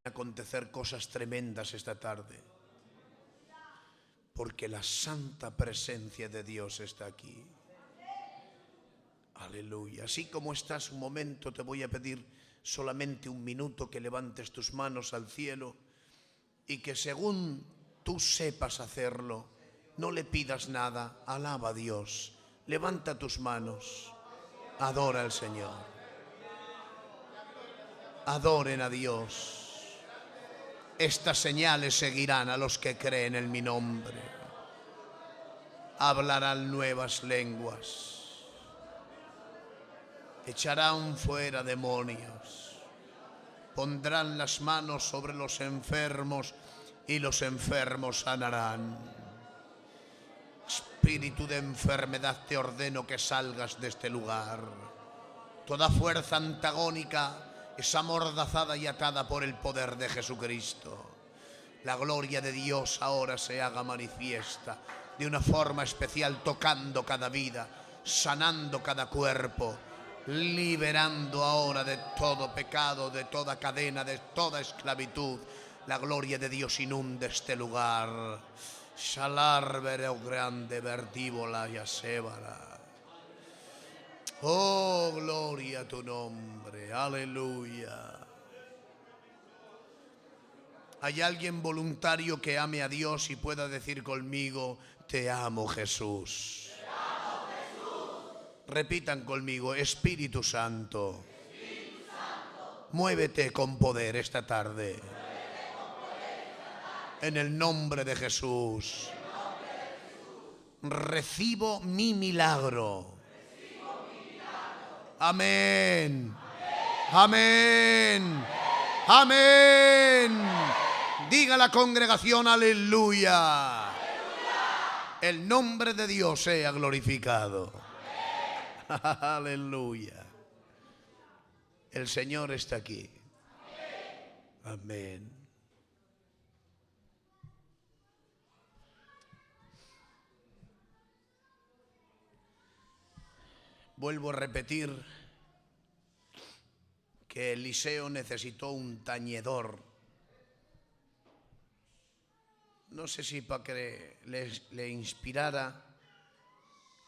acontecer cosas tremendas esta tarde, porque la santa presencia de Dios está aquí. Aleluya. Así como estás un momento, te voy a pedir solamente un minuto que levantes tus manos al cielo y que según tú sepas hacerlo, no le pidas nada, alaba a Dios, levanta tus manos, adora al Señor, adoren a Dios. Estas señales seguirán a los que creen en mi nombre, hablarán nuevas lenguas, echarán fuera demonios, pondrán las manos sobre los enfermos y los enfermos sanarán. Espíritu de enfermedad, te ordeno que salgas de este lugar. Toda fuerza antagónica es amordazada y atada por el poder de Jesucristo. La gloria de Dios ahora se haga manifiesta de una forma especial, tocando cada vida, sanando cada cuerpo, liberando ahora de todo pecado, de toda cadena, de toda esclavitud. La gloria de Dios inunde este lugar. Shalar vereo grande vertíbola y asébara. Oh, gloria a tu nombre, aleluya. ¿Hay alguien voluntario que ame a Dios y pueda decir conmigo, te amo, Jesús? Te amo, Jesús. Repitan conmigo, Espíritu Santo, Espíritu Santo, muévete con poder esta tarde. En el nombre de Jesús. Recibo mi milagro. Amén. Amén. Amén. Diga la congregación, aleluya. El nombre de Dios sea glorificado. Aleluya. El Señor está aquí. Amén. Vuelvo a repetir que Eliseo necesitó un tañedor. No sé si para que le inspirara.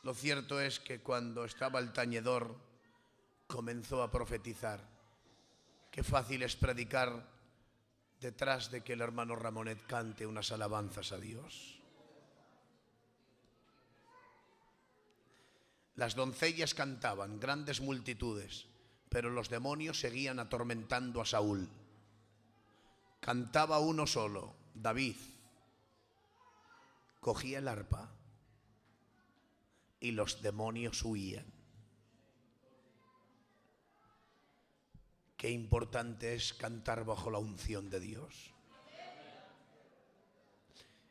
Lo cierto es que cuando estaba el tañedor comenzó a profetizar. Qué fácil es predicar detrás de que el hermano Ramonet cante unas alabanzas a Dios. Las doncellas cantaban, grandes multitudes, pero los demonios seguían atormentando a Saúl. Cantaba uno solo, David. Cogía el arpa y los demonios huían. Qué importante es cantar bajo la unción de Dios.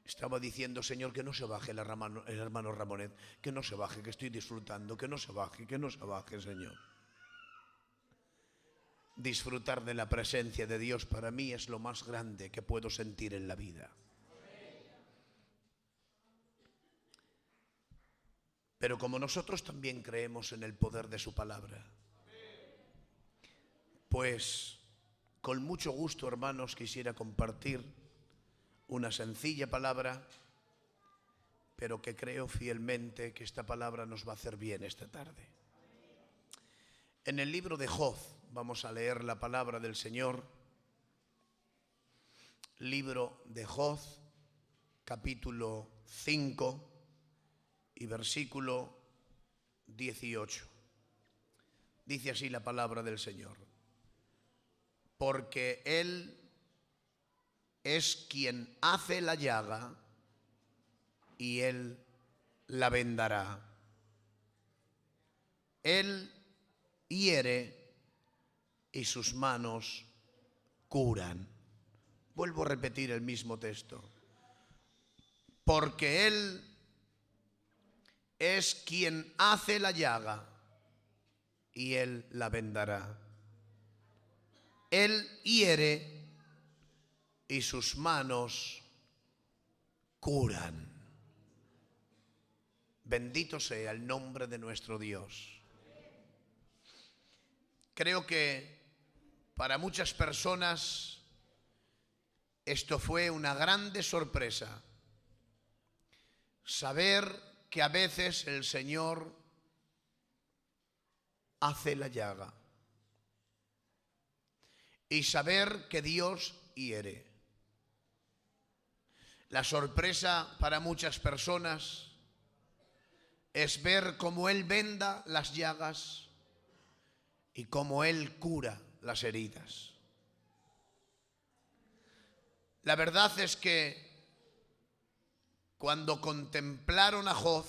Estaba diciendo, Señor, que no se baje el hermano Ramonet, que no se baje, que estoy disfrutando, que no se baje, Señor. Disfrutar de la presencia de Dios para mí es lo más grande que puedo sentir en la vida. Pero como nosotros también creemos en el poder de su palabra, pues con mucho gusto, hermanos, quisiera compartir una sencilla palabra, pero que creo fielmente que esta palabra nos va a hacer bien esta tarde. En el libro de Job, vamos a leer la palabra del Señor. Libro de Job, capítulo 5 y versículo 18. Dice así la palabra del Señor. Porque Él es quien hace la llaga y Él la vendará. Él hiere y sus manos curan. Vuelvo a repetir el mismo texto. Porque Él es quien hace la llaga y Él la vendará. Él hiere y sus manos curan. Bendito sea el nombre de nuestro Dios. Creo que para muchas personas Esto fue una grande sorpresa. Saber que a veces el Señor hace la llaga. Y saber que Dios hiere. La sorpresa para muchas personas es ver cómo Él venda las llagas y cómo Él cura las heridas. La verdad es que cuando contemplaron a Job,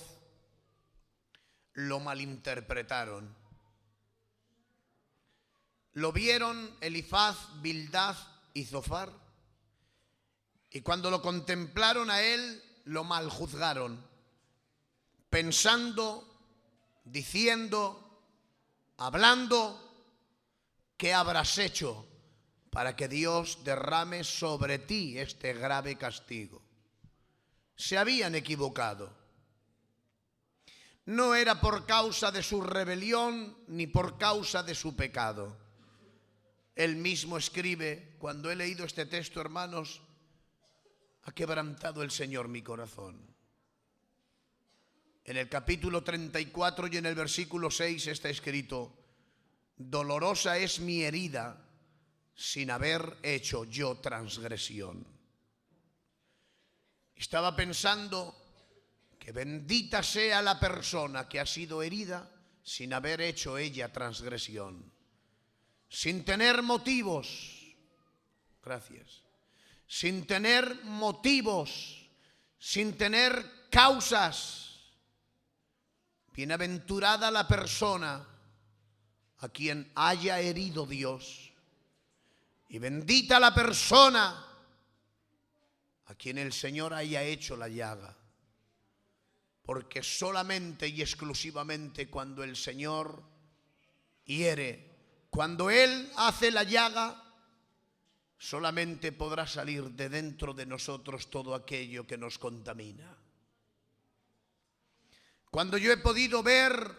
lo malinterpretaron. Lo vieron Elifaz, Bildad y Zofar, y cuando lo contemplaron a él, lo maljuzgaron, pensando, diciendo, hablando, ¿qué habrás hecho para que Dios derrame sobre ti este grave castigo? Se habían equivocado. No era por causa de su rebelión ni por causa de su pecado. Él mismo escribe: cuando he leído este texto, hermanos, ha quebrantado el Señor mi corazón. En el capítulo 34 y en el versículo 6 está escrito: dolorosa es mi herida sin haber hecho yo transgresión. Estaba pensando que bendita sea la persona que ha sido herida sin haber hecho ella transgresión, sin tener motivos, gracias, sin tener motivos, sin tener causas. Bienaventurada la persona a quien haya herido Dios, y bendita la persona a quien el Señor haya hecho la llaga, porque solamente y exclusivamente cuando el Señor hiere, cuando Él hace la llaga, solamente podrá salir de dentro de nosotros todo aquello que nos contamina. Cuando yo he podido ver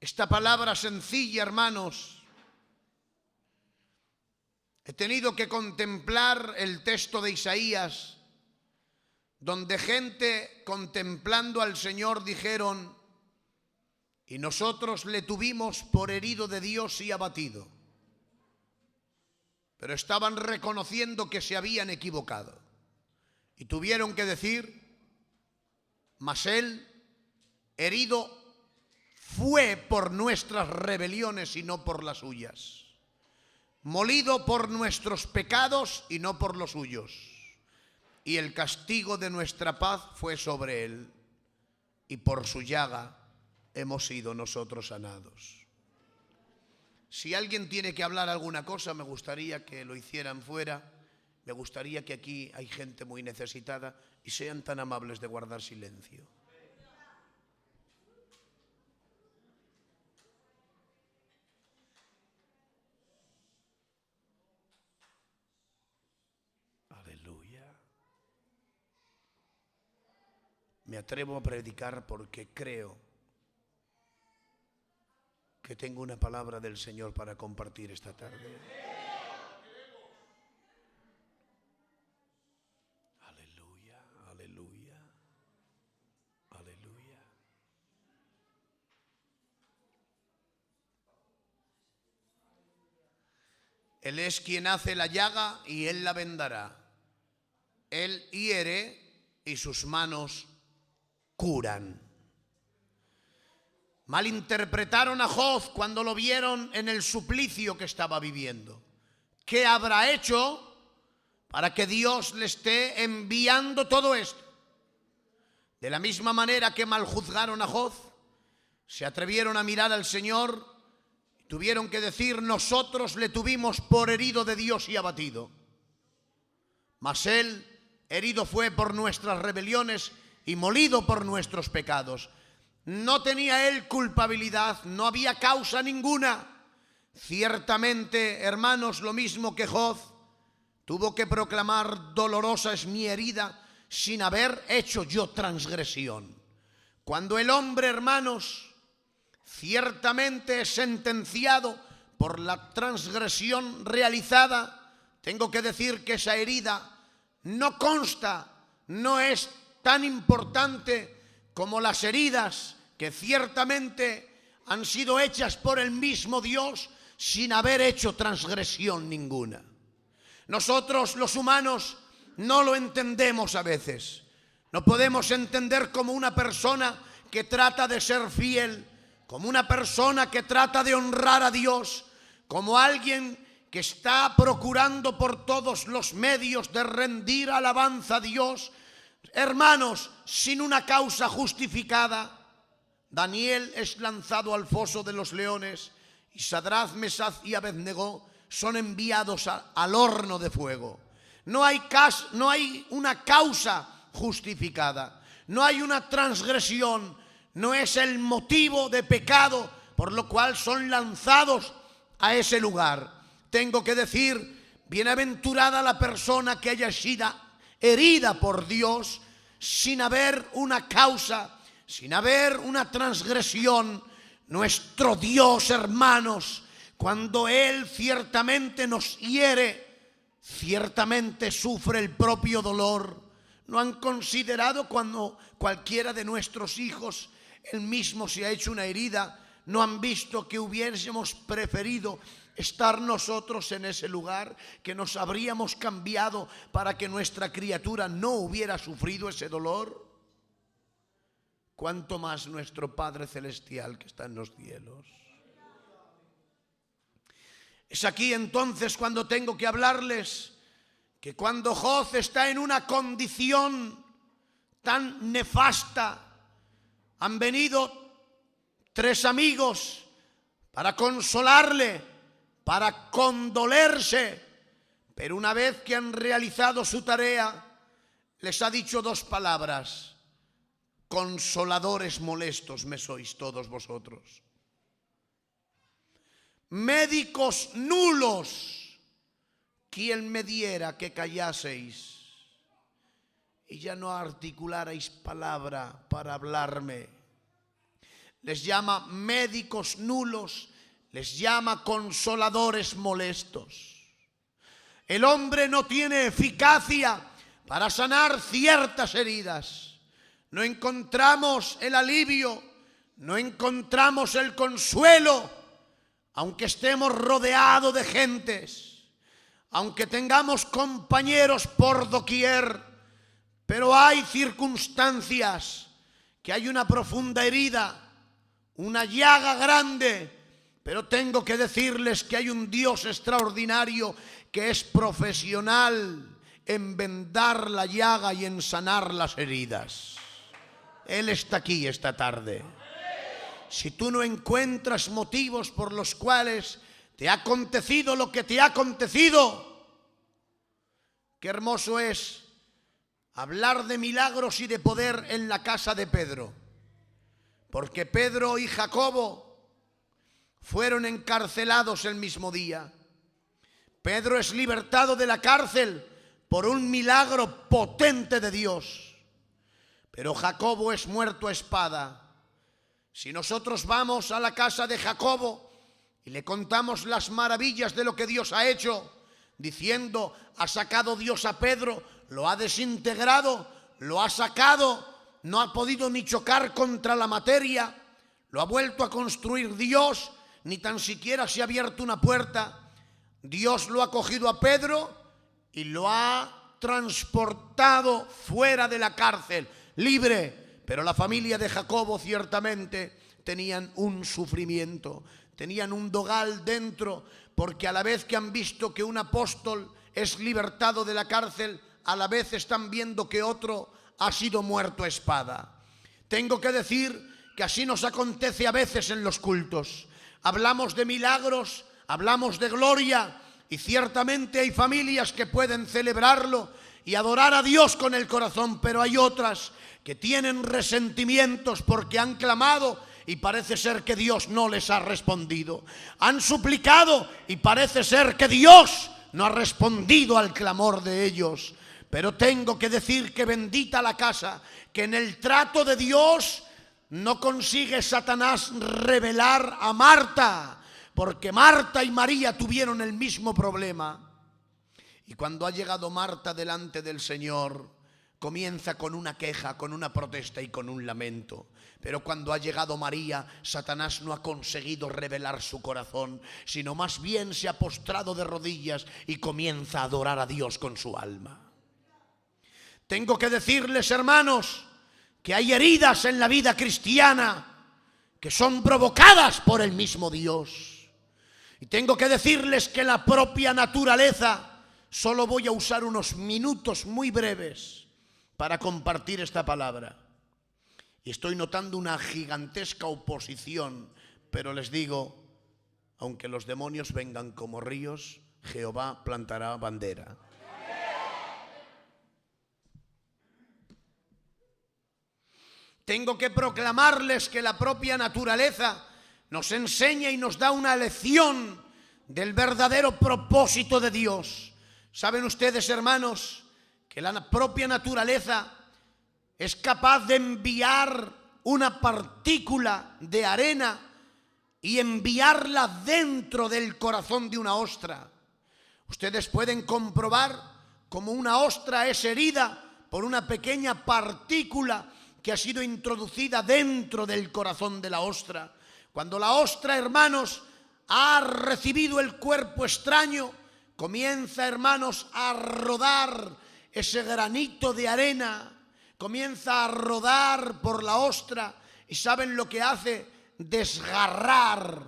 esta palabra sencilla, hermanos, he tenido que contemplar el texto de Isaías, donde gente contemplando al Señor dijeron: y nosotros le tuvimos por herido de Dios y abatido. Pero estaban reconociendo que se habían equivocado y tuvieron que decir: mas Él herido fue por nuestras rebeliones y no por las suyas, molido por nuestros pecados y no por los suyos, y el castigo de nuestra paz fue sobre Él, y por su llaga hemos sido nosotros sanados. Si alguien tiene que hablar alguna cosa, me gustaría que lo hicieran fuera. Me gustaría que aquí hay gente muy necesitada y sean tan amables de guardar silencio. Aleluya. Me atrevo a predicar porque creo que tengo una palabra del Señor para compartir esta tarde. Aleluya, aleluya, aleluya. Él es quien hace la llaga y Él la vendará. Él hiere y sus manos curan. Malinterpretaron a Job cuando lo vieron en el suplicio que estaba viviendo. ¿Qué habrá hecho para que Dios le esté enviando todo esto? De la misma manera que maljuzgaron a Job, se atrevieron a mirar al Señor y tuvieron que decir: nosotros le tuvimos por herido de Dios y abatido, mas Él herido fue por nuestras rebeliones y molido por nuestros pecados. No tenía Él culpabilidad, no había causa ninguna. Ciertamente, hermanos, lo mismo que Job, tuvo que proclamar: dolorosa es mi herida, sin haber hecho yo transgresión. Cuando el hombre, hermanos, ciertamente es sentenciado por la transgresión realizada, tengo que decir que esa herida no consta, no es tan importante como las heridas que ciertamente han sido hechas por el mismo Dios sin haber hecho transgresión ninguna. Nosotros los humanos no lo entendemos a veces. No podemos entender como una persona que trata de ser fiel, como una persona que trata de honrar a Dios, como alguien que está procurando por todos los medios de rendir alabanza a Dios, hermanos, sin una causa justificada. Daniel es lanzado al foso de los leones y Sadrach, Mesach y Abednego son enviados al horno de fuego. No hay una causa justificada, no hay una transgresión, no es el motivo de pecado por lo cual son lanzados a ese lugar. Tengo que decir, bienaventurada la persona que haya sido herida por Dios sin haber una causa, sin haber una transgresión. Nuestro Dios, hermanos, cuando Él ciertamente nos hiere, ciertamente sufre el propio dolor. ¿No han considerado cuando cualquiera de nuestros hijos, él mismo se ha hecho una herida, no han visto que hubiésemos preferido estar nosotros en ese lugar, que nos habríamos cambiado para que nuestra criatura no hubiera sufrido ese dolor? Cuánto más nuestro Padre Celestial que está en los cielos. Es aquí entonces cuando tengo que hablarles que cuando Job está en una condición tan nefasta, han venido 3 amigos para consolarle, para condolerse, pero una vez que han realizado su tarea, les ha dicho 2 palabras: consoladores molestos me sois todos vosotros. Médicos nulos, ¿quién me diera que callaseis y ya no articularais palabra para hablarme? Les llama médicos nulos, les llama consoladores molestos. El hombre no tiene eficacia para sanar ciertas heridas. No encontramos el alivio, no encontramos el consuelo, aunque estemos rodeados de gentes, aunque tengamos compañeros por doquier, pero hay circunstancias que hay una profunda herida, una llaga grande, pero tengo que decirles que hay un Dios extraordinario que es profesional en vendar la llaga y en sanar las heridas. Él está aquí esta tarde. Si tú no encuentras motivos por los cuales te ha acontecido lo que te ha acontecido, qué hermoso es hablar de milagros y de poder en la casa de Pedro. Porque Pedro y Jacobo fueron encarcelados el mismo día. Pedro es libertado de la cárcel por un milagro potente de Dios. Pero Jacobo es muerto a espada. Si nosotros vamos a la casa de Jacobo y le contamos las maravillas de lo que Dios ha hecho, diciendo, ha sacado Dios a Pedro, lo ha desintegrado, lo ha sacado, no ha podido ni chocar contra la materia, lo ha vuelto a construir Dios, ni tan siquiera se ha abierto una puerta. Dios lo ha cogido a Pedro y lo ha transportado fuera de la cárcel, libre. Pero la familia de Jacobo ciertamente tenían un sufrimiento, tenían un dogal dentro, porque a la vez que han visto que un apóstol es libertado de la cárcel, a la vez están viendo que otro ha sido muerto a espada. Tengo que decir que así nos acontece a veces en los cultos. Hablamos de milagros, hablamos de gloria, y ciertamente hay familias que pueden celebrarlo y adorar a Dios con el corazón, pero hay otras que tienen resentimientos porque han clamado y parece ser que Dios no les ha respondido. Han suplicado y parece ser que Dios no ha respondido al clamor de ellos. Pero tengo que decir que bendita la casa que en el trato de Dios no consigue Satanás revelar a Marta, porque Marta y María tuvieron el mismo problema. Y cuando ha llegado Marta delante del Señor, comienza con una queja, con una protesta y con un lamento. Pero cuando ha llegado María, Satanás no ha conseguido revelar su corazón, sino más bien se ha postrado de rodillas y comienza a adorar a Dios con su alma. Tengo que decirles, hermanos, que hay heridas en la vida cristiana que son provocadas por el mismo Dios. Y tengo que decirles que la propia naturaleza, solo voy a usar unos minutos muy breves para compartir esta palabra. Y estoy notando una gigantesca oposición, pero les digo, aunque los demonios vengan como ríos, Jehová plantará bandera. Tengo que proclamarles que la propia naturaleza nos enseña y nos da una lección del verdadero propósito de Dios. ¿Saben ustedes, hermanos, que la propia naturaleza es capaz de enviar una partícula de arena y enviarla dentro del corazón de una ostra? Ustedes pueden comprobar cómo una ostra es herida por una pequeña partícula que ha sido introducida dentro del corazón de la ostra. Cuando la ostra, hermanos, ha recibido el cuerpo extraño, comienza, hermanos, a rodar ese granito de arena, comienza a rodar por la ostra y ¿saben lo que hace? Desgarrar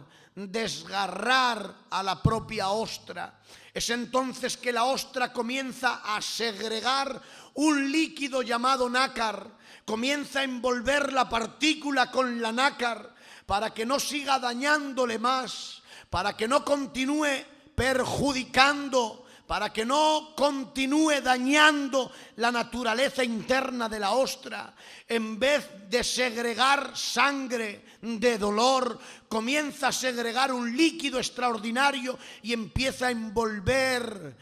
a la propia ostra. Es entonces que la ostra comienza a segregar un líquido llamado nácar, comienza a envolver la partícula con la nácar para que no siga dañándole más, para que no continúe perjudicando, para que no continúe dañando la naturaleza interna de la ostra. En vez de segregar sangre de dolor, comienza a segregar un líquido extraordinario y empieza a envolver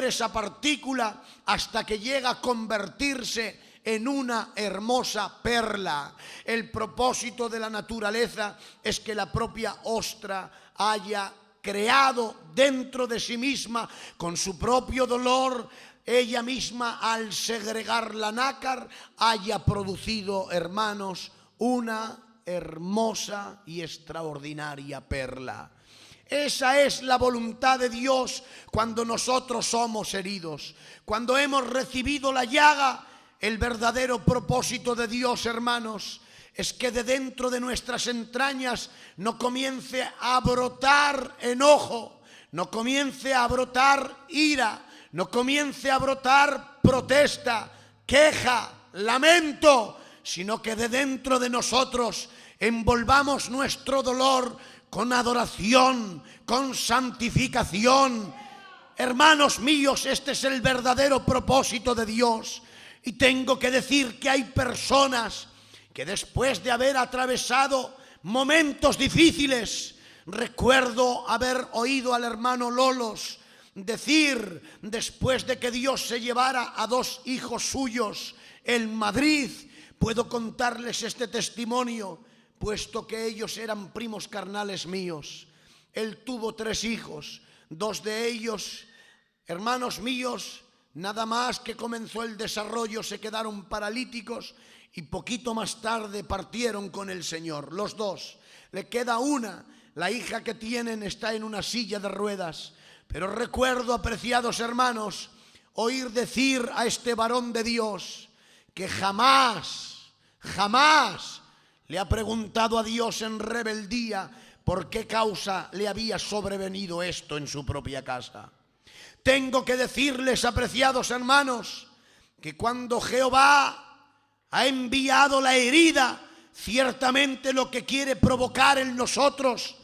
esa partícula hasta que llega a convertirse en una hermosa perla. El propósito de la naturaleza es que la propia ostra haya creado dentro de sí misma, con su propio dolor, ella misma al segregar la nácar, haya producido, hermanos, una hermosa y extraordinaria perla. Esa es la voluntad de Dios cuando nosotros somos heridos, cuando hemos recibido la llaga. El verdadero propósito de Dios, hermanos, es que de dentro de nuestras entrañas no comience a brotar enojo, no comience a brotar ira, no comience a brotar protesta, queja, lamento, sino que de dentro de nosotros envolvamos nuestro dolor con adoración, con santificación. Hermanos míos, este es el verdadero propósito de Dios. Y tengo que decir que hay personas que después de haber atravesado momentos difíciles, recuerdo haber oído al hermano Lolos decir, después de que Dios se llevara a 2 hijos suyos en Madrid, puedo contarles este testimonio, puesto que ellos eran primos carnales míos. Él tuvo 3 hijos, 2 de ellos, hermanos míos, nada más que comenzó el desarrollo se quedaron paralíticos y poquito más tarde partieron con el Señor, los 2. Le queda una, la hija que tienen está en una silla de ruedas. Pero recuerdo, apreciados hermanos, oír decir a este varón de Dios que jamás le ha preguntado a Dios en rebeldía por qué causa le había sobrevenido esto en su propia casa. Tengo que decirles, apreciados hermanos, que cuando Jehová ha enviado la herida, ciertamente lo que quiere provocar en nosotros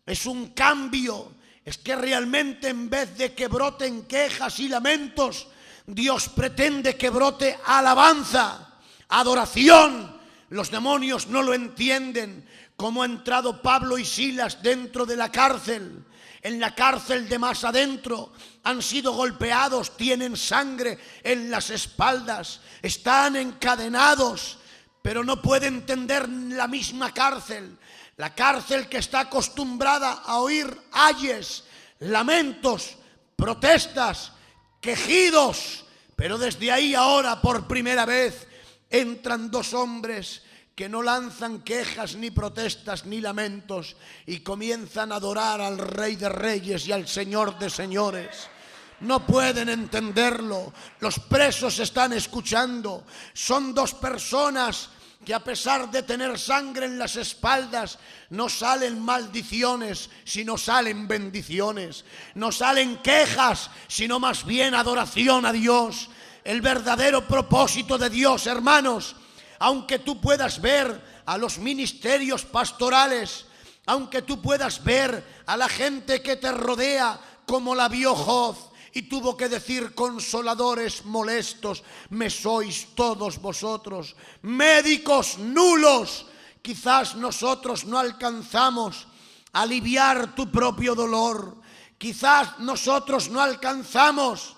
es un cambio. Es que realmente en vez de que broten quejas y lamentos, Dios pretende que brote alabanza, adoración. Los demonios no lo entienden. Cómo ha entrado Pablo y Silas dentro de la cárcel. En la cárcel de más adentro han sido golpeados, tienen sangre en las espaldas, están encadenados, pero no puede entender la misma cárcel. La cárcel que está acostumbrada a oír ayes, lamentos, protestas, quejidos, pero desde ahí ahora por primera vez entran dos hombres que no lanzan quejas, ni protestas, ni lamentos, y comienzan a adorar al Rey de Reyes y al Señor de Señores. No pueden entenderlo. Los presos están escuchando. Son dos personas que, a pesar de tener sangre en las espaldas, no salen maldiciones, sino salen bendiciones. No salen quejas, sino más bien adoración a Dios. El verdadero propósito de Dios, hermanos, aunque tú puedas ver a los ministerios pastorales, aunque tú puedas ver a la gente que te rodea como la vio Job, y tuvo que decir: consoladores molestos me sois todos vosotros, médicos nulos. Quizás nosotros no alcanzamos a aliviar tu propio dolor. Quizás nosotros no alcanzamos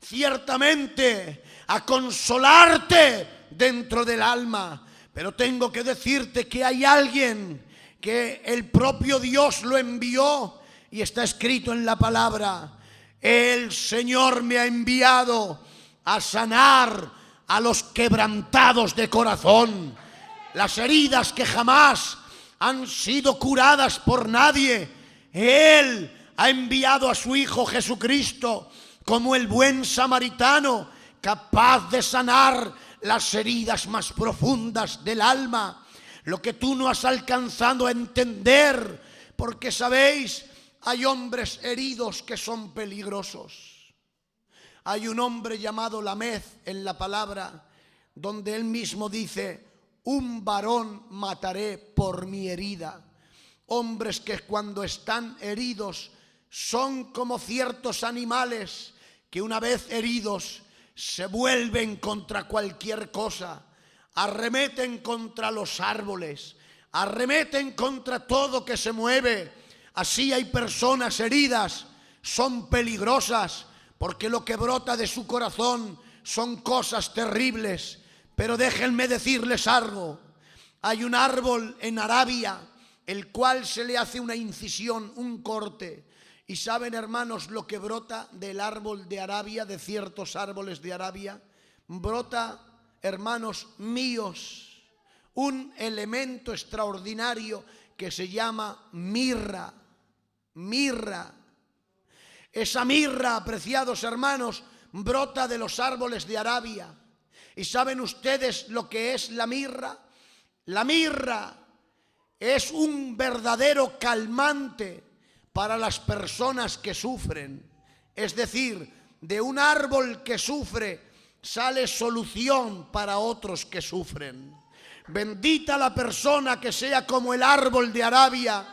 ciertamente a consolarte dentro del alma. Pero tengo que decirte que hay alguien que el propio Dios lo envió, y está escrito en la palabra: el Señor me ha enviado a sanar a los quebrantados de corazón. Las heridas que jamás han sido curadas por nadie, Él ha enviado a su Hijo Jesucristo como el buen samaritano, capaz de sanar las heridas más profundas del alma. Lo que tú no has alcanzado a entender, porque sabéis, hay hombres heridos que son peligrosos. Hay un hombre llamado Lamez en la palabra, donde él mismo dice: un varón mataré por mi herida. Hombres que cuando están heridos son como ciertos animales que, una vez heridos, se vuelven contra cualquier cosa, arremeten contra los árboles, arremeten contra todo que se mueve. Así hay personas heridas, son peligrosas, porque lo que brota de su corazón son cosas terribles. Pero déjenme decirles algo: hay un árbol en Arabia, el cual se le hace una incisión, un corte. Y saben, hermanos, lo que brota del árbol de Arabia, de ciertos árboles de Arabia. Brota, hermanos míos, un elemento extraordinario que se llama mirra. Mirra. Esa mirra, apreciados hermanos, brota de los árboles de Arabia. ¿Y saben ustedes lo que es la mirra? La mirra es un verdadero calmante para las personas que sufren. Es decir, de un árbol que sufre sale solución para otros que sufren. Bendita la persona que sea como el árbol de Arabia,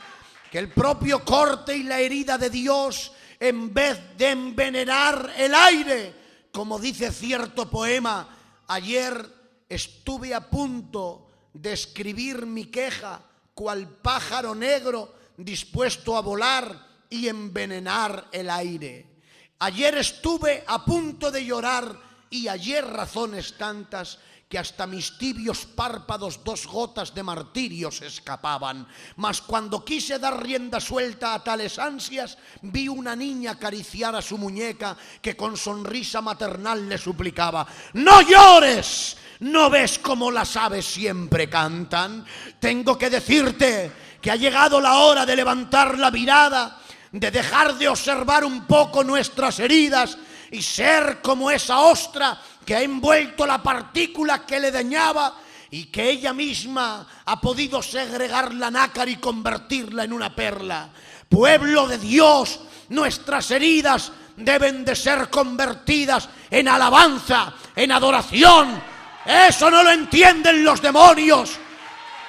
que el propio corte y la herida de Dios, en vez de envenenar el aire, como dice cierto poema, ayer estuve a punto de escribir mi queja, cual pájaro negro dispuesto a volar y envenenar el aire. Ayer estuve a punto de llorar, y ayer razones tantas que hasta mis tibios párpados 2 gotas de martirio se escapaban. Mas cuando quise dar rienda suelta a tales ansias, vi una niña acariciar a su muñeca, que con sonrisa maternal le suplicaba: ¡no llores! ¿No ves cómo las aves siempre cantan? Tengo que decirte que ha llegado la hora de levantar la mirada, de dejar de observar un poco nuestras heridas y ser como esa ostra que ha envuelto la partícula que le dañaba, y que ella misma ha podido segregar la nácar y convertirla en una perla. Pueblo de Dios, nuestras heridas deben de ser convertidas en alabanza, en adoración. Eso no lo entienden los demonios,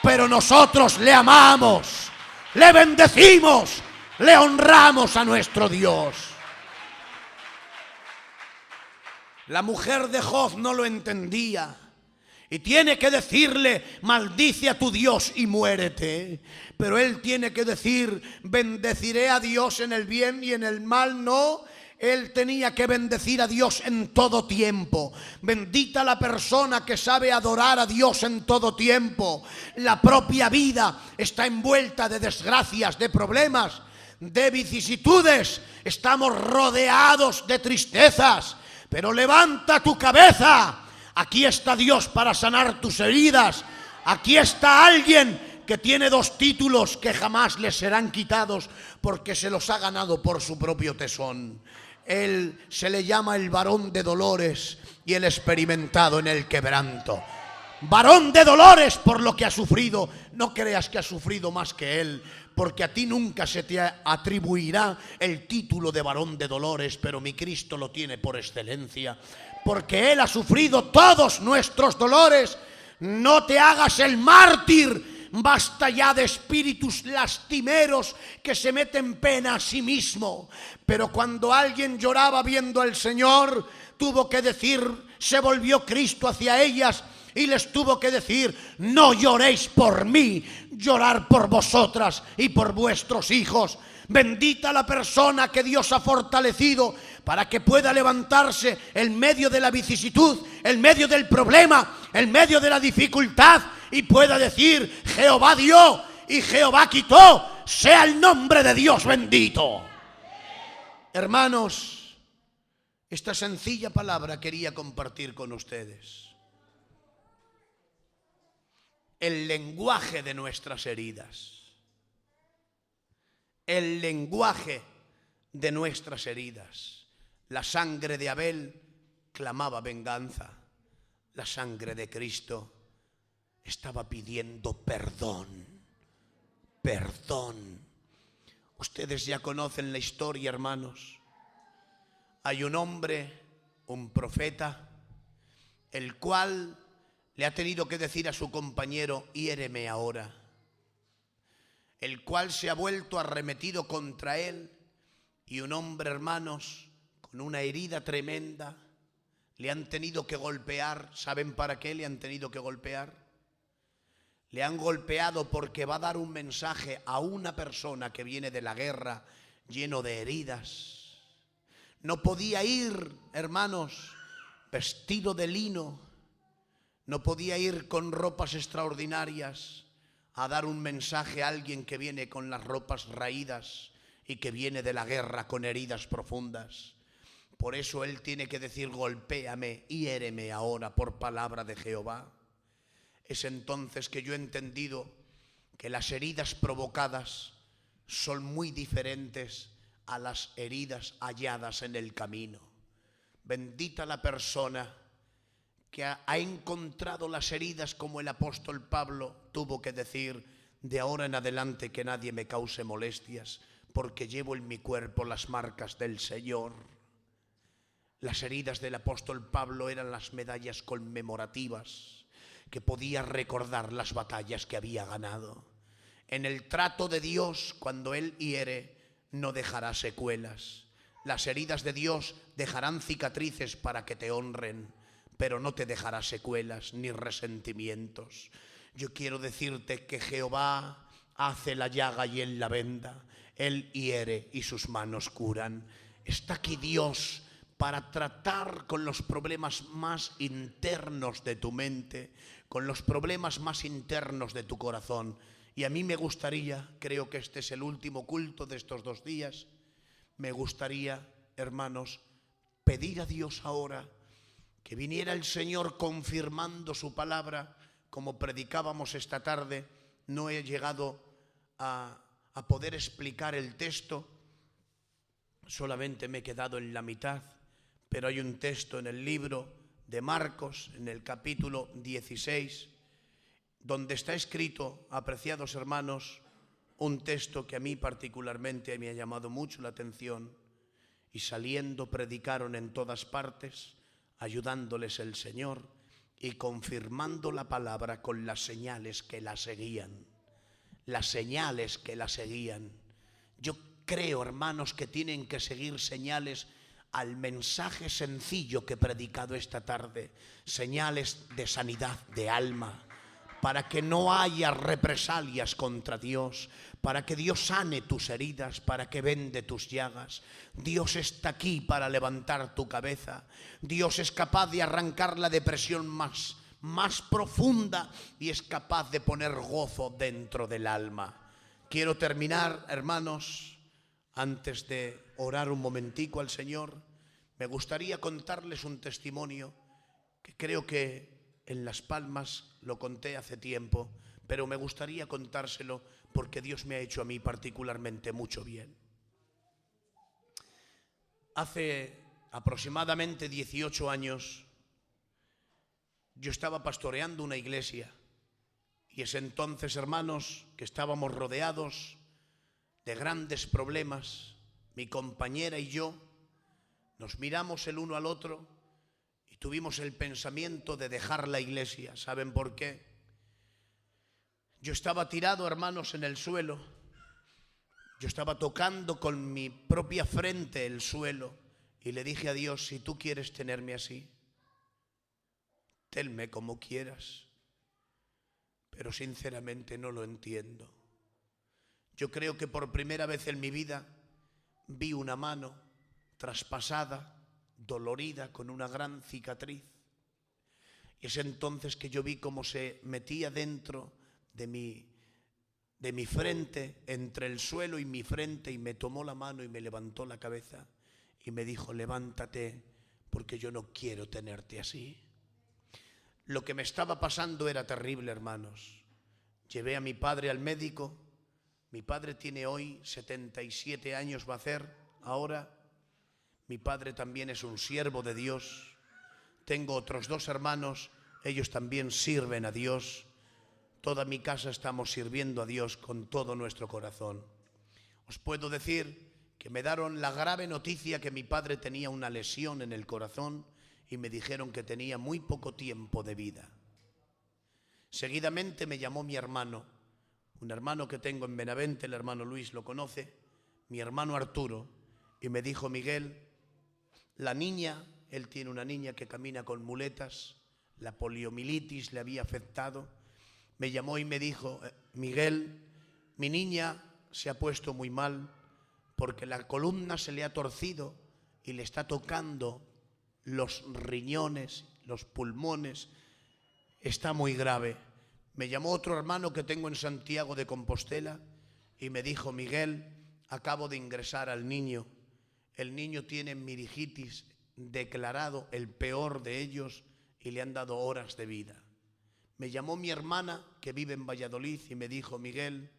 pero nosotros le amamos, le bendecimos, le honramos a nuestro Dios. La mujer de Job no lo entendía y tiene que decirle: maldice a tu Dios y muérete. Pero él tiene que decir: bendeciré a Dios en el bien y en el mal no. Él tenía que bendecir a Dios en todo tiempo. Bendita la persona que sabe adorar a Dios en todo tiempo. La propia vida está envuelta de desgracias, de problemas. de vicisitudes, estamos rodeados de tristezas, pero levanta tu cabeza. Aquí está Dios para sanar tus heridas. Aquí está alguien que tiene 2 títulos que jamás le serán quitados porque se los ha ganado por su propio tesón. Él se le llama el varón de dolores y el experimentado en el quebranto. Varón de dolores por lo que ha sufrido. No creas que ha sufrido más que él, porque a ti nunca se te atribuirá el título de varón de dolores, pero mi Cristo lo tiene por excelencia, porque él ha sufrido todos nuestros dolores. No te hagas el mártir. Basta ya de espíritus lastimeros que se meten pena a sí mismo. Pero cuando alguien lloraba viendo al Señor, tuvo que decir, se volvió Cristo hacia ellas y les tuvo que decir: no lloréis por mí, llorar por vosotras y por vuestros hijos. Bendita la persona que Dios ha fortalecido para que pueda levantarse en medio de la vicisitud, en medio del problema, en medio de la dificultad, y pueda decir: Jehová dio y Jehová quitó, sea el nombre de Dios bendito. Hermanos, esta sencilla palabra quería compartir con ustedes. El lenguaje de nuestras heridas. El lenguaje de nuestras heridas. La sangre de Abel clamaba venganza. La sangre de Cristo estaba pidiendo perdón. Perdón. Ustedes ya conocen la historia, hermanos. Hay un hombre, un profeta, el cual le ha tenido que decir a su compañero: hiéreme ahora. El cual se ha vuelto arremetido contra él, y un hombre, hermanos, con una herida tremenda, le han tenido que golpear. ¿Saben para qué le han tenido que golpear? Le han golpeado porque va a dar un mensaje a una persona que viene de la guerra lleno de heridas. No podía ir, hermanos, vestido de lino. No podía ir con ropas extraordinarias a dar un mensaje a alguien que viene con las ropas raídas y que viene de la guerra con heridas profundas. Por eso él tiene que decir: golpéame, hiéreme ahora por palabra de Jehová. Es entonces que yo he entendido que las heridas provocadas son muy diferentes a las heridas halladas en el camino. Bendita la persona que ha encontrado las heridas, como el apóstol Pablo tuvo que decir: de ahora en adelante que nadie me cause molestias, porque llevo en mi cuerpo las marcas del Señor. Las heridas del apóstol Pablo eran las medallas conmemorativas que podía recordar las batallas que había ganado. En el trato de Dios, cuando Él hiere, no dejará secuelas. Las heridas de Dios dejarán cicatrices para que te honren, pero no te dejará secuelas ni resentimientos. Yo quiero decirte que Jehová hace la llaga y Él la venda. Él hiere y sus manos curan. Está aquí Dios para tratar con los problemas más internos de tu mente, con los problemas más internos de tu corazón. Y a mí me gustaría, creo que este es el último culto de estos 2 días, me gustaría, hermanos, pedir a Dios ahora que viniera el Señor confirmando su palabra, como predicábamos esta tarde. No he llegado a poder explicar el texto, solamente me he quedado en la mitad, pero hay un texto en el libro de Marcos, en el capítulo 16, donde está escrito, apreciados hermanos, un texto que a mí particularmente me ha llamado mucho la atención. Y saliendo predicaron en todas partes, ayudándoles el Señor y confirmando la palabra con las señales que la seguían. Las señales que la seguían. Yo creo, hermanos, que tienen que seguir señales al mensaje sencillo que he predicado esta tarde. Señales de sanidad de alma, para que no haya represalias contra Dios, para que Dios sane tus heridas, para que vende tus llagas. Dios está aquí para levantar tu cabeza. Dios es capaz de arrancar la depresión más profunda y es capaz de poner gozo dentro del alma. Quiero terminar, hermanos, Antes de orar un momentico al Señor, me gustaría contarles un testimonio que creo que en Las Palmas lo conté hace tiempo, pero me gustaría contárselo porque Dios me ha hecho a mí particularmente mucho bien. Hace aproximadamente 18 años yo estaba pastoreando una iglesia y es entonces, hermanos, que estábamos rodeados de grandes problemas. Mi compañera y yo nos miramos el uno al otro y tuvimos el pensamiento de dejar la iglesia. ¿Saben por qué? Yo estaba tirado, hermanos, en el suelo. Yo estaba tocando con mi propia frente el suelo y le dije a Dios: si tú quieres tenerme así, tenme como quieras, pero sinceramente no lo entiendo. Yo creo que por primera vez en mi vida vi una mano traspasada, dolorida, con una gran cicatriz. Y es entonces que yo vi cómo se metía dentro de mi frente, entre el suelo y mi frente, y me tomó la mano y me levantó la cabeza y me dijo: levántate, porque yo no quiero tenerte así. Lo que me estaba pasando era terrible, hermanos. Llevé a mi padre al médico. Mi padre tiene hoy 77 años, va a hacer ahora. Mi padre también es un siervo de Dios. Tengo otros 2 hermanos, ellos también sirven a Dios. Toda mi casa estamos sirviendo a Dios con todo nuestro corazón. Os puedo decir que me dieron la grave noticia que mi padre tenía una lesión en el corazón y me dijeron que tenía muy poco tiempo de vida. Seguidamente me llamó mi hermano, un hermano que tengo en Benavente, el hermano Luis lo conoce, mi hermano Arturo, y me dijo: Miguel, la niña, él tiene una niña que camina con muletas, la poliomielitis le había afectado. Me llamó y me dijo: Miguel, mi niña se ha puesto muy mal porque la columna se le ha torcido y le está tocando los riñones, los pulmones, está muy grave. Me llamó otro hermano que tengo en Santiago de Compostela y me dijo: Miguel, acabo de ingresar al niño. El niño tiene meningitis, declarado el peor de ellos, y le han dado horas de vida. Me llamó mi hermana que vive en Valladolid y me dijo: Miguel,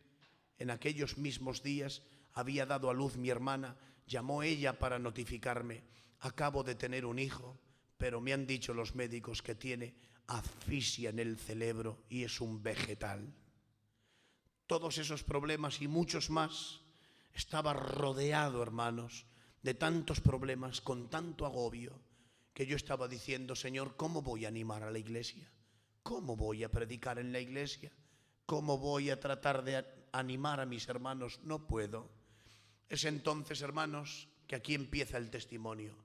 en aquellos mismos días había dado a luz mi hermana, llamó ella para notificarme: acabo de tener un hijo, pero me han dicho los médicos que tiene asfixia en el cerebro y es un vegetal. Todos esos problemas y muchos más. Estaba rodeado, hermanos, de tantos problemas, con tanto agobio, que yo estaba diciendo: Señor, ¿cómo voy a animar a la iglesia? ¿Cómo voy a predicar en la iglesia? ¿Cómo voy a tratar de animar a mis hermanos? No puedo. Es entonces, hermanos, que aquí empieza el testimonio.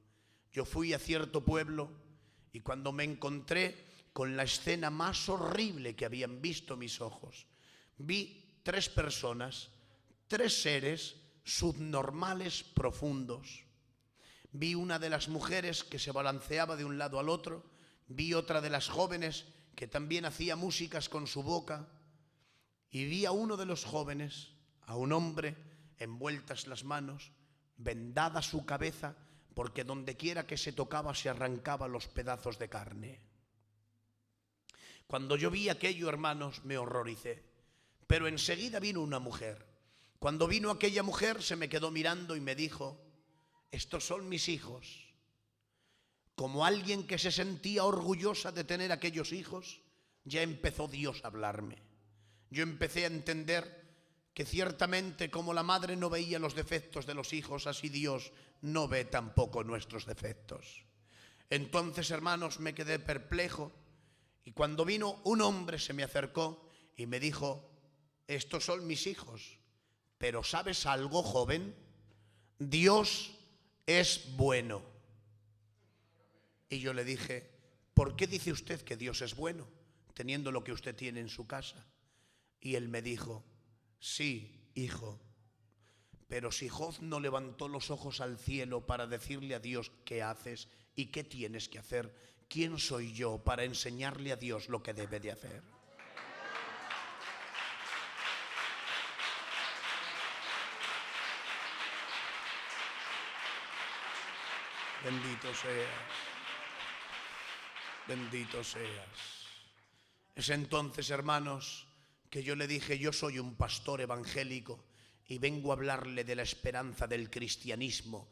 Yo fui a cierto pueblo y cuando me encontré con la escena más horrible que habían visto mis ojos, vi 3 personas, 3 seres subnormales profundos. Vi una de las mujeres que se balanceaba de un lado al otro, vi otra de las jóvenes que también hacía músicas con su boca, y vi a uno de los jóvenes, a un hombre, envueltas las manos, vendada su cabeza, porque donde quiera que se tocaba se arrancaba los pedazos de carne. Cuando yo vi aquello, hermanos, me horroricé, pero enseguida vino una mujer. Cuando vino aquella mujer se me quedó mirando y me dijo: estos son mis hijos. Como alguien que se sentía orgullosa de tener aquellos hijos, ya empezó Dios a hablarme. Yo empecé a entender que ciertamente como la madre no veía los defectos de los hijos, así Dios no ve tampoco nuestros defectos. Entonces, hermanos, me quedé perplejo y cuando vino un hombre se me acercó y me dijo: estos son mis hijos, pero ¿sabes algo, joven? Dios es bueno. Y yo le dije: ¿por qué dice usted que Dios es bueno, teniendo lo que usted tiene en su casa? Y él me dijo: sí, hijo, pero si Job no levantó los ojos al cielo para decirle a Dios qué haces y qué tienes que hacer, ¿quién soy yo para enseñarle a Dios lo que debe de hacer? Bendito seas. Bendito seas. Es entonces, hermanos, que yo le dije: yo soy un pastor evangélico y vengo a hablarle de la esperanza del cristianismo,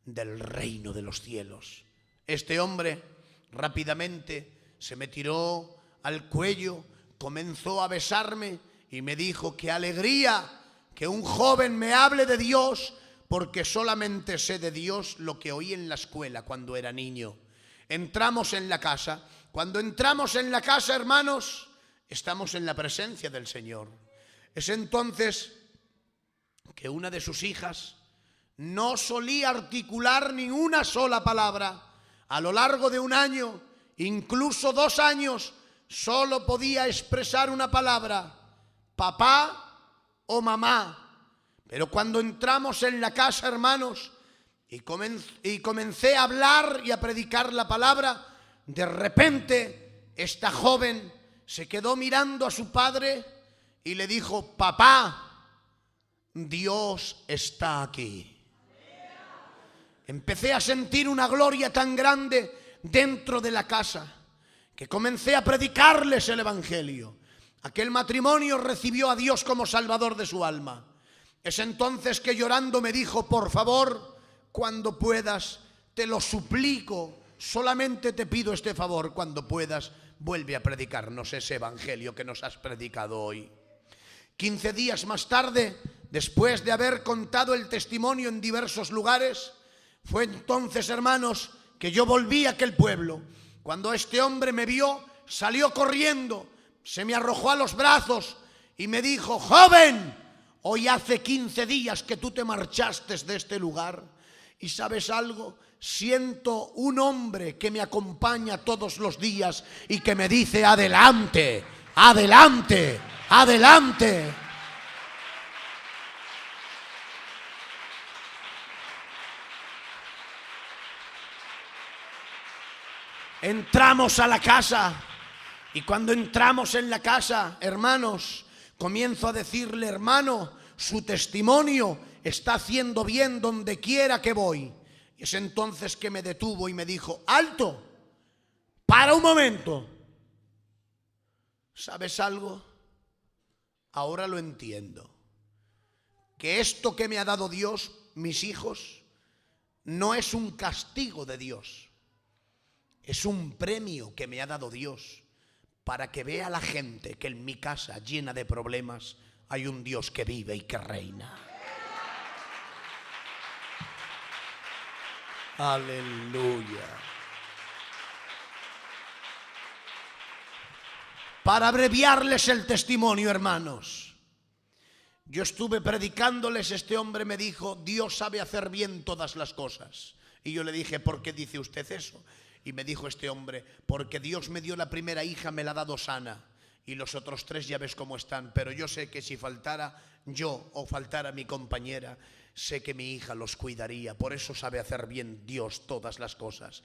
del reino de los cielos. Este hombre rápidamente se me tiró al cuello, comenzó a besarme y me dijo: qué alegría que un joven me hable de Dios, porque solamente sé de Dios lo que oí en la escuela cuando era niño. Entramos en la casa. Cuando entramos en la casa, hermanos, estamos en la presencia del Señor. Es entonces que una de sus hijas no solía articular ni una sola palabra. A lo largo de un año, incluso 2 años, solo podía expresar una palabra: papá o mamá. Pero cuando entramos en la casa, hermanos, y comencé a hablar y a predicar la palabra, de repente esta joven se quedó mirando a su padre y le dijo: papá, Dios está aquí. Empecé a sentir una gloria tan grande dentro de la casa que comencé a predicarles el evangelio. Aquel matrimonio recibió a Dios como Salvador de su alma. Es entonces que llorando me dijo: por favor, cuando puedas, te lo suplico, solamente te pido este favor, cuando puedas, vuelve a predicarnos ese evangelio que nos has predicado hoy. 15 días más tarde, después de haber contado el testimonio en diversos lugares, fue entonces, hermanos, que yo volví a aquel pueblo. Cuando este hombre me vio, salió corriendo, se me arrojó a los brazos y me dijo: joven, hoy hace 15 días que tú te marchaste de este lugar. ¿Y sabes algo? Siento un hombre que me acompaña todos los días y que me dice: adelante, adelante, adelante. Entramos a la casa y cuando entramos en la casa, hermanos, comienzo a decirle: hermano, su testimonio está haciendo bien donde quiera que voy. Y es entonces que me detuvo y me dijo: alto, para un momento. ¿Sabes algo? Ahora lo entiendo. Que esto que me ha dado Dios, mis hijos, no es un castigo de Dios. Es un premio que me ha dado Dios para que vea la gente que en mi casa llena de problemas hay un Dios que vive y que reina. Aleluya. Para abreviarles el testimonio, hermanos, yo estuve predicándoles, este hombre me dijo: Dios sabe hacer bien todas las cosas. Y yo le dije: ¿por qué dice usted eso? Y me dijo este hombre: porque Dios me dio la primera hija, me la ha dado sana, y los otros 3 ya ves cómo están, pero yo sé que si faltara yo o faltara mi compañera, sé que mi hija los cuidaría. Por eso sabe hacer bien Dios todas las cosas.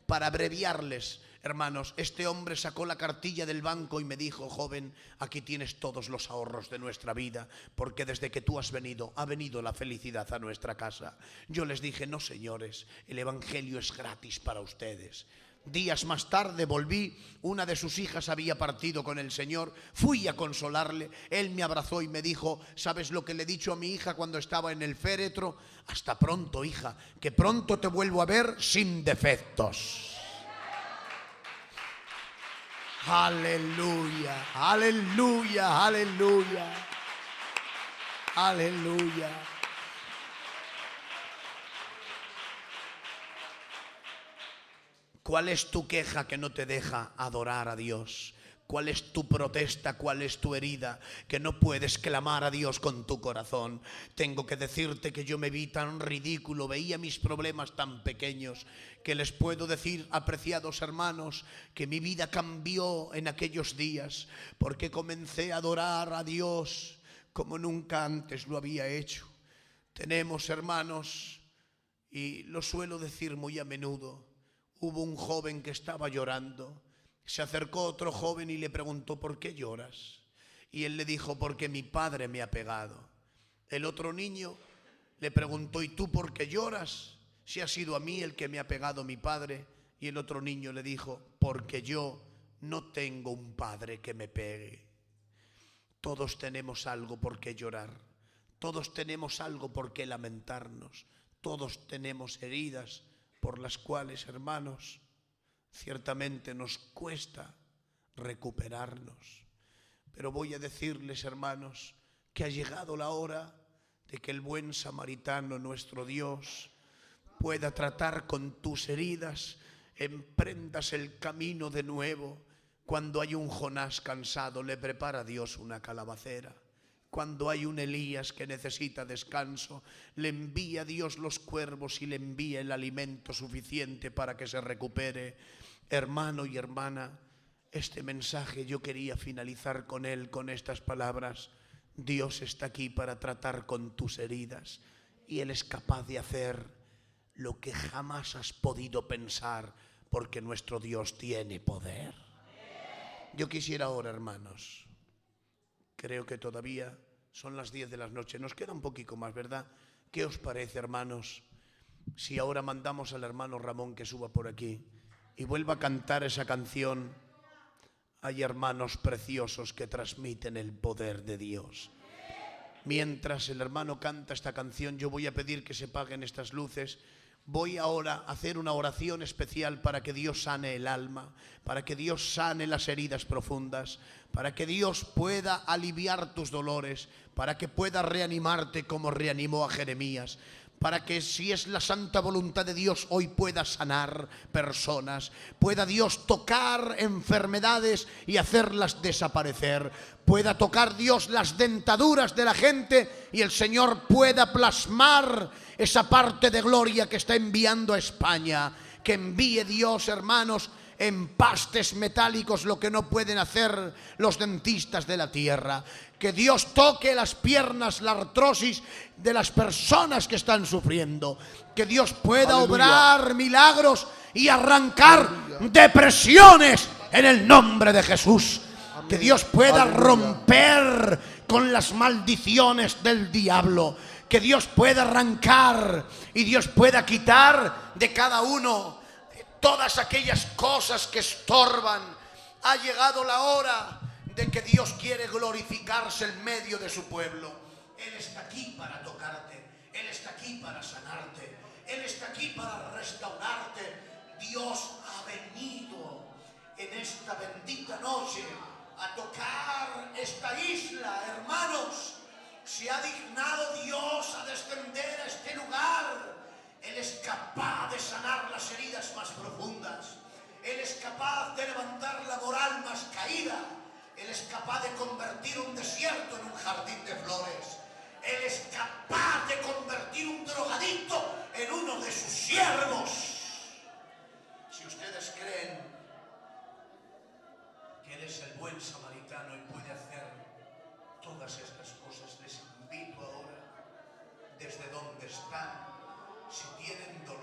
Para abreviarles, hermanos, este hombre sacó la cartilla del banco y me dijo: joven, aquí tienes todos los ahorros de nuestra vida, porque desde que tú has venido, ha venido la felicidad a nuestra casa. Yo les dije: no, señores, el evangelio es gratis para ustedes. Días más tarde volví, una de sus hijas había partido con el Señor, fui a consolarle, él me abrazó y me dijo: ¿sabes lo que le he dicho a mi hija cuando estaba en el féretro? Hasta pronto, hija, que pronto te vuelvo a ver sin defectos. Aleluya, aleluya, aleluya, aleluya. ¿Cuál es tu queja que no te deja adorar a Dios? ¿Cuál es tu protesta? ¿Cuál es tu herida que no puedes clamar a Dios con tu corazón? Tengo que decirte que yo me vi tan ridículo, veía mis problemas tan pequeños, que les puedo decir, apreciados hermanos, que mi vida cambió en aquellos días, porque comencé a adorar a Dios como nunca antes lo había hecho. Tenemos, hermanos, y lo suelo decir muy a menudo, hubo un joven que estaba llorando. Se acercó otro joven y le preguntó: ¿por qué lloras? Y él le dijo: porque mi padre me ha pegado. El otro niño le preguntó: ¿y tú por qué lloras? si ha sido a mí el que me ha pegado mi padre. Y el otro niño le dijo, porque yo no tengo un padre que me pegue. Todos tenemos algo por qué llorar, todos tenemos algo por qué lamentarnos, todos tenemos heridas por las cuales, hermanos, ciertamente nos cuesta recuperarnos. Pero voy a decirles, hermanos, que ha llegado la hora de que el buen samaritano, nuestro Dios, pueda tratar con tus heridas, emprendas el camino de nuevo. Cuando hay un Jonás cansado, le prepara Dios una calabacera. Cuando hay un Elías que necesita descanso, le envía Dios los cuervos y le envía el alimento suficiente para que se recupere. Hermano y hermana, este mensaje yo quería finalizar con él, con estas palabras. Dios está aquí para tratar con tus heridas y Él es capaz de hacer lo que jamás has podido pensar, porque nuestro Dios tiene poder. Yo quisiera ahora, hermanos, creo que todavía son las 10 de la noche, nos queda un poquito más, ¿verdad? ¿Qué os parece, hermanos, si ahora mandamos al hermano Ramón que suba por aquí y vuelva a cantar esa canción? Hay hermanos preciosos que transmiten el poder de Dios. Mientras el hermano canta esta canción, yo voy a pedir que se apaguen estas luces. Voy ahora a hacer una oración especial para que Dios sane el alma, para que Dios sane las heridas profundas, para que Dios pueda aliviar tus dolores, para que pueda reanimarte como reanimó a Jeremías, para que, si es la santa voluntad de Dios, hoy pueda sanar personas, pueda Dios tocar enfermedades y hacerlas desaparecer, pueda tocar Dios las dentaduras de la gente y el Señor pueda plasmar esa parte de gloria que está enviando a España. Que envíe Dios, hermanos, empastes metálicos lo que no pueden hacer los dentistas de la tierra. Que Dios toque las piernas, la artrosis de las personas que están sufriendo. Que Dios pueda obrar milagros y arrancar depresiones en el nombre de Jesús. Que Dios pueda romper con las maldiciones del diablo. Que Dios pueda arrancar y Dios pueda quitar de cada uno todas aquellas cosas que estorban. Ha llegado la hora de que Dios quiere glorificarse en medio de su pueblo. Él está aquí para tocarte, Él está aquí para sanarte, Él está aquí para restaurarte. Dios ha venido en esta bendita noche a tocar esta isla, hermanos. Se ha dignado Dios a descender a este lugar. Él es capaz de sanar las heridas más profundas. Él es capaz de levantar la moral más caída. Él es capaz de convertir un desierto en un jardín de flores. Él es capaz de convertir un drogadicto en uno de sus siervos. Si ustedes creen que Él es el buen samaritano y puede hacer todas estas cosas, les invito ahora, desde donde están, si tienen dolor,